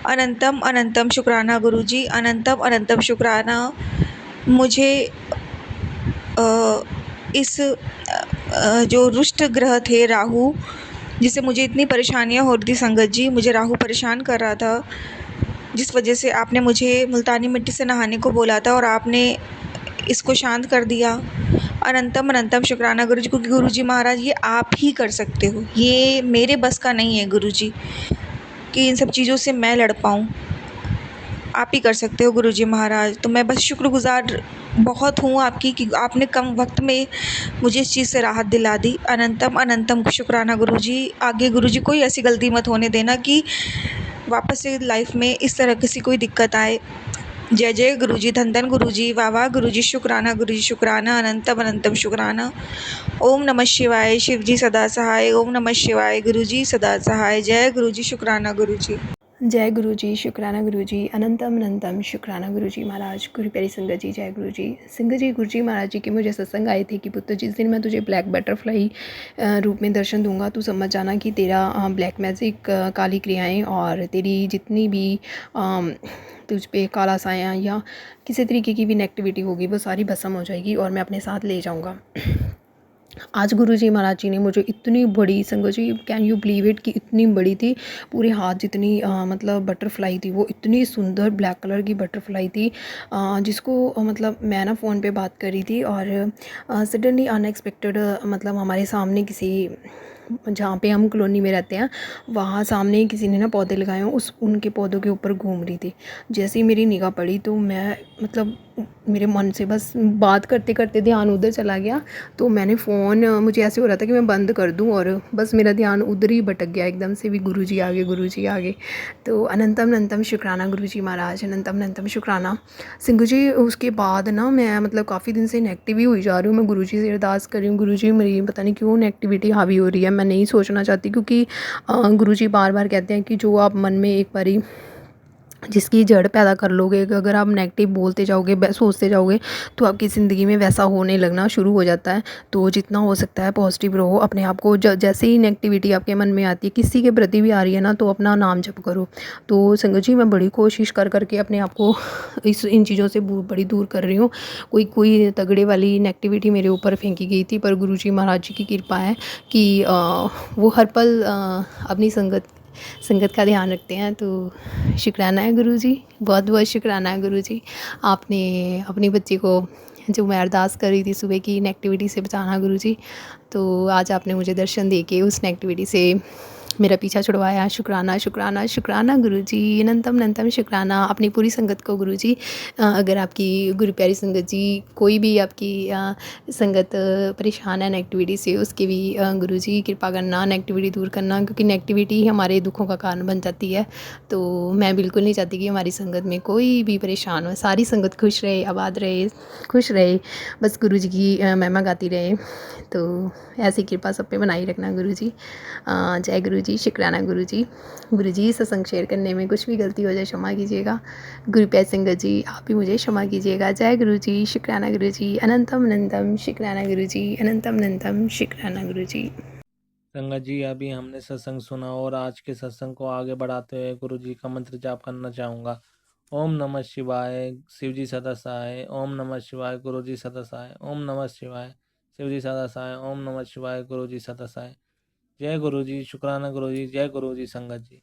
अनंतम अनंतम शुक्राना गुरुजी, अनंतम अनंतम शुक्राना। मुझे इस जो रुष्ट ग्रह थे राहु, जिससे मुझे इतनी परेशानियां हो रही थी संगत जी, मुझे राहु परेशान कर रहा था, जिस वजह से आपने मुझे मुल्तानी मिट्टी से नहाने को बोला था और आपने इसको शांत कर दिया। अनंतम अनंतम शुक्राना गुरुजी, क्योंकि गुरुजी महाराज ये आप ही कर सकते हो, ये मेरे बस का नहीं है गुरुजी कि इन सब चीज़ों से मैं लड़ पाऊँ, आप ही कर सकते हो गुरुजी महाराज। तो मैं बस शुक्रगुज़ार बहुत हूँ आपकी कि आपने कम वक्त में मुझे इस चीज़ से राहत दिला दी। अनंतम अनंतम शुक्राना गुरुजी। आगे गुरुजी कोई ऐसी गलती मत होने देना कि वापस से लाइफ में इस तरह किसी कोई दिक्कत आए। जय जय गुरुजी, धन धन गुरुजी, वाह वाह गुरुजी, शुक्राना गुरुजी शुक्राना, अनंतम अनंतम शुक्राना। ओम नमः शिवाय, शिव जी सदा सहाय। ओम नमः शिवाय, गुरुजी सदा सहाय। जय गुरुजी, शुक्राना गुरुजी। जय गुरुजी, शुक्राना गुरुजी, अनंतम अनंतम शुक्राना गुरुजी महाराज। गुरु प्यारी संगत जी, जय गुरुजी। संगत जी, गुरुजी महाराज जी की मुझे सत्संग आए थे कि पुत्र जिस दिन मैं तुझे ब्लैक बटरफ्लाई रूप में दर्शन दूंगा, तू समझ जाना कि तेरा ब्लैक मैजिक, काली क्रियाएं और तेरी जितनी भी तुझ पे काला साया या किसी तरीके की भी नेगेटिविटी होगी वो सारी भस्म हो जाएगी और मैं अपने साथ ले जाऊँगा। आज गुरुजी महाराज जी ने मुझे इतनी बड़ी, संगत जी कैन यू बिलीव इट, कि इतनी बड़ी थी, पूरे हाथ जितनी मतलब बटरफ्लाई थी, वो इतनी सुंदर ब्लैक कलर की बटरफ्लाई थी, जिसको मतलब मैं ना फ़ोन पे बात कर रही थी और सडनली अनएक्सपेक्टेड मतलब हमारे सामने किसी, जहाँ पे हम कॉलोनी में रहते हैं वहाँ सामने किसी ने ना पौधे लगाए हों, उनके पौधों के ऊपर घूम रही थी। जैसे ही मेरी निगाह पड़ी तो मैं मतलब मेरे मन से बस बात करते करते ध्यान उधर चला गया, तो मैंने फ़ोन, मुझे ऐसे हो रहा था कि मैं बंद कर दूं और बस मेरा ध्यान उधर ही भटक गया एकदम से भी, गुरुजी आगे गुरुजी आगे। तो अनंतम अनंतम शुक्राना गुरुजी महाराज, अनंतम अनंतम शुक्राना। सिंधु जी उसके बाद ना मैं मतलब काफ़ी दिन से नेगेटिव ही हुई जा रही हूँ। मैं गुरुजी से अरदास कर रही हूँ, गुरुजी मेरी पता नहीं क्यों नेगेटिविटी हावी हो रही है, मैं नहीं सोचना चाहती, क्योंकि गुरुजी बार बार कहते हैं कि जो आप मन में एक बारी जिसकी जड़ पैदा कर लोगे, अगर आप नेगेटिव बोलते जाओगे, सोचते जाओगे, तो आपकी ज़िंदगी में वैसा होने लगना शुरू हो जाता है। तो जितना हो सकता है पॉजिटिव रहो, अपने आप को जैसे ही नेगेटिविटी आपके मन में आती है, किसी के प्रति भी आ रही है ना, तो अपना नाम जप करो। तो संगत जी मैं बड़ी कोशिश कर करके अपने आप को इन चीज़ों से बड़ी दूर कर रही हूँ। कोई तगड़े वाली नेगेटिविटी मेरे ऊपर फेंकी गई थी, पर गुरुजी महाराज जी की कृपा है कि वो हर पल अपनी संगत का ध्यान रखते हैं। तो शुक्राना है गुरुजी, बहुत बहुत शुक्राना है गुरुजी। आपने अपनी बच्ची को, जो मैं अरदास कर रही थी सुबह की, नेगेटिविटी से बचाना गुरुजी, तो आज आपने मुझे दर्शन दे के उस नेगेटिविटी से मेरा पीछा छुड़वाया। शुक्राना शुक्राना शुक्राना गुरुजी, अनंतम अनंतम शुक्राना। अपनी पूरी संगत को गुरुजी, अगर आपकी गुरु प्यारी संगत जी कोई भी आपकी संगत परेशान है नेगेटिविटी से, उसकी भी गुरुजी कृपा करना, नेगेटिविटी दूर करना, क्योंकि नेगेटिविटी हमारे दुखों का कारण बन जाती है। तो मैं बिल्कुल नहीं चाहती कि हमारी संगत में कोई भी परेशान हो, सारी संगत खुश रहे, आबाद रहे, खुश रहे, बस गुरुजी की महिमा गाती रहे। तो ऐसी कृपा सब पे बनाई रखना गुरुजी। जय गुरुजी, शुक्राना गुरुजी। गुरुजी सत्संग शेयर करने में कुछ भी गलती हो जाए क्षमा कीजिएगा। गुरु प्यारे संगत जी आप भी मुझे क्षमा कीजिएगा। जय गुरुजी, शुक्राना गुरुजी, अनंतम अनंतम शुक्राना गुरुजी, अनंतम अनंतम शुक्राना गुरुजी। संगत जी, अभी हमने सत्संग सुना और आज के सत्संग को आगे बढ़ाते हुए गुरु जी का मंत्र जाप करना चाहूँगा। ओम नमः शिवाय, शिव जी सदा सहाय। ओम नमः शिवाय, गुरु जी सदा सहाय। ओम नमः शिवाय, शिव जी सदा सहाय। ओम नमः शिवाय, गुरु जी सदा सहाय। जय गुरु जी, शुक्राना गुरु जी, जय गुरु जी संगत जी।